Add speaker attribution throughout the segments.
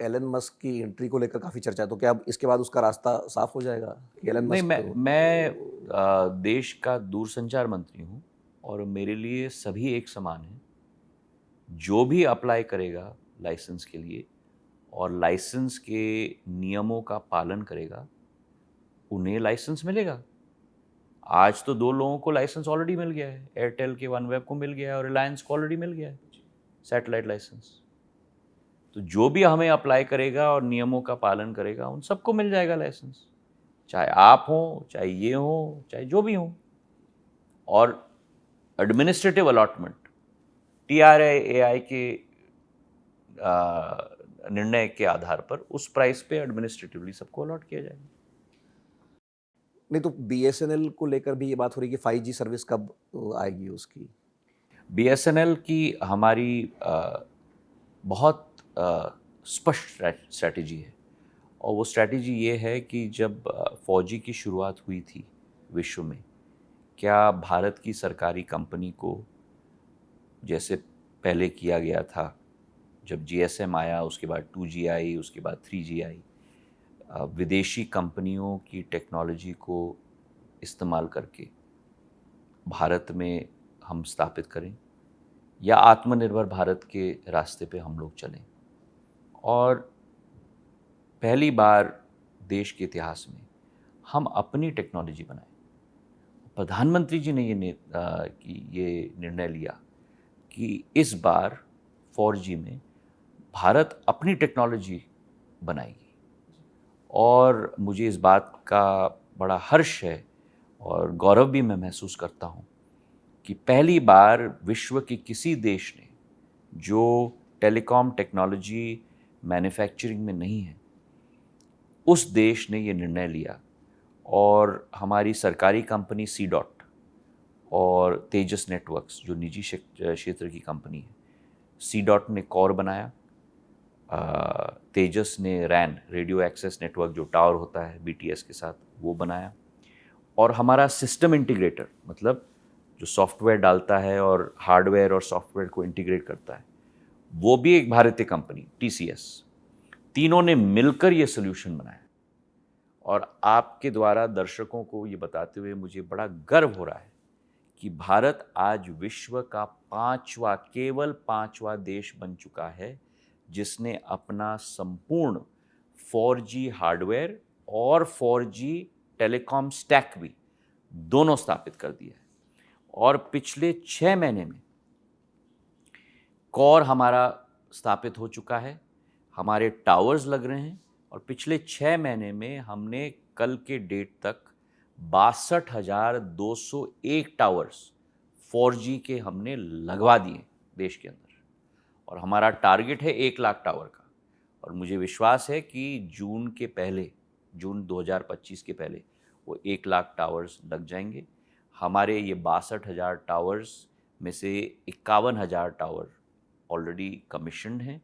Speaker 1: Elon Musk की entry को लेकर काफ़ी चर्चा है, तो क्या अब इसके बाद उसका रास्ता साफ हो जाएगा कि एलन
Speaker 2: नहीं,
Speaker 1: मस्क
Speaker 2: मैं देश का दूरसंचार मंत्री हूँ और मेरे लिए सभी एक समान हैं। जो भी अप्लाई करेगा लाइसेंस के लिए और लाइसेंस के नियमों का पालन करेगा, उन्हें लाइसेंस मिलेगा। आज तो 2 लोगों को लाइसेंस ऑलरेडी मिल गया है। एयरटेल के वनवेब को मिल गया है और रिलायंस को ऑलरेडी मिल गया है सैटेलाइट लाइसेंस। तो जो भी हमें अप्लाई करेगा और नियमों का पालन करेगा, उन सबको मिल जाएगा लाइसेंस। चाहे आप हों, चाहे ये हों, चाहे जो भी हों। और एडमिनिस्ट्रेटिव अलॉटमेंट टीआरआई के निर्णय के आधार पर उस प्राइस पे एडमिनिस्ट्रेटिवली सबको अलॉट किया जाएगा।
Speaker 1: नहीं, तो बीएसएनएल को लेकर भी ये बात हो रही है कि 5G सर्विस कब आएगी उसकी?
Speaker 2: बीएसएनएल की हमारी बहुत स्पष्ट स्ट्रैटेजी है और वो स्ट्रैटेजी ये है कि जब 4G की शुरुआत हुई थी विश्व में, क्या भारत की सरकारी कंपनी को जैसे पहले किया गया था, जब जीएसएम आया, उसके बाद 2G आई, उसके बाद 3G आई, विदेशी कंपनियों की टेक्नोलॉजी को इस्तेमाल करके भारत में हम स्थापित करें या आत्मनिर्भर भारत के रास्ते पे हम लोग चलें। और पहली बार देश के इतिहास में हम अपनी टेक्नोलॉजी बनाएं। प्रधानमंत्री जी ने ये निर्णय लिया कि इस बार 4G में भारत अपनी टेक्नोलॉजी बनाएगी और मुझे इस बात का बड़ा हर्ष है और गौरव भी मैं महसूस करता हूँ कि पहली बार विश्व के किसी देश ने, जो टेलीकॉम टेक्नोलॉजी मैन्युफैक्चरिंग में नहीं है, उस देश ने ये निर्णय लिया। और हमारी सरकारी कंपनी सी डॉट और तेजस नेटवर्क्स, जो निजी क्षेत्र की कंपनी है, सी डॉट ने कोर बनाया, तेजस ने रैन, रेडियो एक्सेस नेटवर्क जो टावर होता है बीटीएस के साथ, वो बनाया। और हमारा सिस्टम इंटीग्रेटर, मतलब जो सॉफ्टवेयर डालता है और हार्डवेयर और सॉफ्टवेयर को इंटीग्रेट करता है, वो भी एक भारतीय कंपनी टीसीएस। तीनों ने मिलकर ये सोल्यूशन बनाया। और आपके द्वारा दर्शकों को ये बताते हुए मुझे बड़ा गर्व हो रहा है कि भारत आज विश्व का केवल पांचवा देश बन चुका है जिसने अपना संपूर्ण 4G हार्डवेयर और 4G टेलीकॉम स्टैक भी दोनों स्थापित कर दिया है। और पिछले 6 महीने में कोर हमारा स्थापित हो चुका है, हमारे टावर्स लग रहे हैं और पिछले 6 महीने में हमने कल के डेट तक 62,201 टावर्स 4G के हमने लगवा दिए देश के अंदर। और हमारा टारगेट है 1 लाख टावर का। और मुझे विश्वास है कि जून 2025 के पहले वो 1 लाख टावर्स लग जाएंगे। हमारे ये 62,000 टावर्स में से 51,000 टावर ऑलरेडी कमीशन्ड हैं,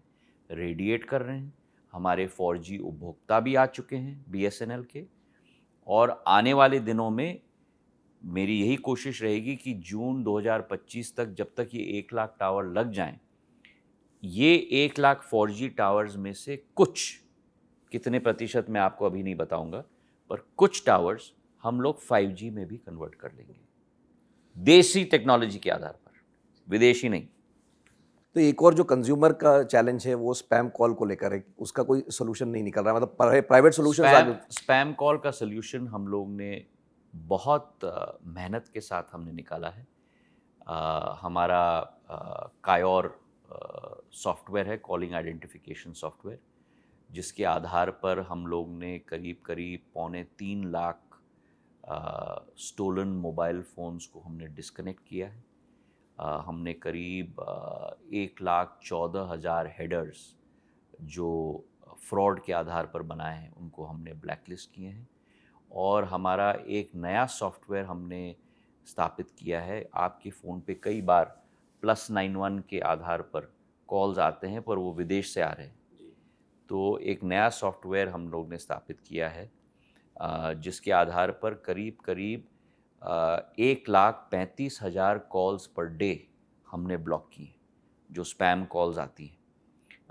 Speaker 2: रेडिएट कर रहे हैं। हमारे 4G उपभोक्ता भी आ चुके हैं बीएसएनएल के। और आने वाले दिनों में मेरी यही कोशिश रहेगी कि जून 2025 तक, जब तक ये 1 लाख टावर लग जाएं, ये 1 लाख 4G टावर्स में से कुछ, कितने प्रतिशत मैं आपको अभी नहीं बताऊंगा, पर कुछ टावर्स हम लोग 5G में भी कन्वर्ट कर लेंगे, देसी टेक्नोलॉजी के आधार पर, विदेशी नहीं।
Speaker 1: तो एक और जो कंज्यूमर का चैलेंज है वो स्पैम कॉल को लेकर है, उसका कोई सोल्यूशन नहीं निकल रहा है, मतलब प्राइवेट सोल्यूशंस
Speaker 2: स्पैम
Speaker 1: आगे।
Speaker 2: स्पैम कॉल का सल्यूशन हम लोग ने बहुत मेहनत के साथ हमने निकाला है। हमारा कायोर सॉफ्टवेयर है, कॉलिंग आइडेंटिफिकेशन सॉफ्टवेयर, जिसके आधार पर हम लोग ने करीब करीब 3.25 लाख स्टोलन मोबाइल फ़ोन्स को हमने डिस्कनेक्ट किया है। हमने करीब 1,14,000 हेडर्स जो फ्रॉड के आधार पर बनाए हैं, उनको हमने ब्लैकलिस्ट किए हैं। और हमारा एक नया सॉफ्टवेयर हमने स्थापित किया है। आपके फ़ोन पे कई बार +91 के आधार पर कॉल्स आते हैं, पर वो विदेश से आ रहे हैं। तो एक नया सॉफ्टवेयर हम लोग ने स्थापित किया है, जिसके आधार पर करीब करीब 1,35,000 कॉल्स पर डे हमने ब्लॉक किए, जो स्पैम कॉल्स आती हैं।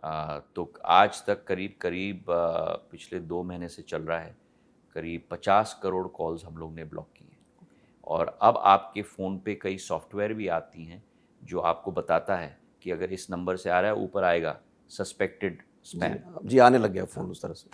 Speaker 2: तो आज तक करीब करीब पिछले 2 महीने से चल रहा है, करीब 50 करोड़ कॉल्स हम लोग ने ब्लॉक की हैं। और अब आपके फ़ोन पे कई सॉफ्टवेयर भी आती हैं जो आपको बताता है कि अगर इस नंबर से आ रहा है, ऊपर आएगा सस्पेक्टेड स्पैम।
Speaker 1: जी आने लग गया फ़ोन उस तरह से।